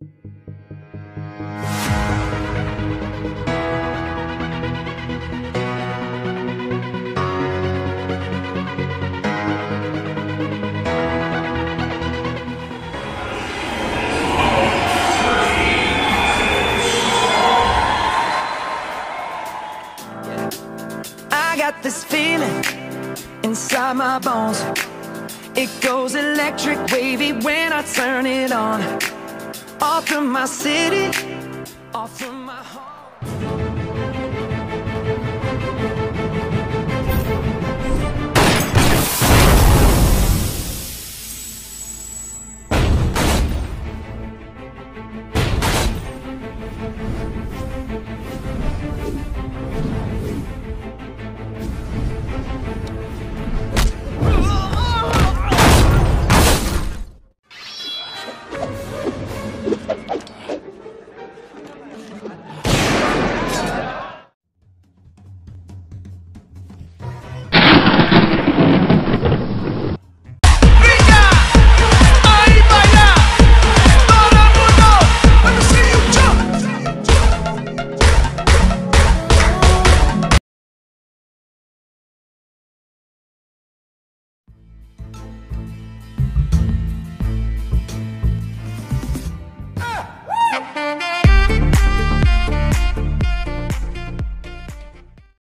I got this feeling inside my bones. It goes electric wavy when I turn it on. Off from my city, off from my home.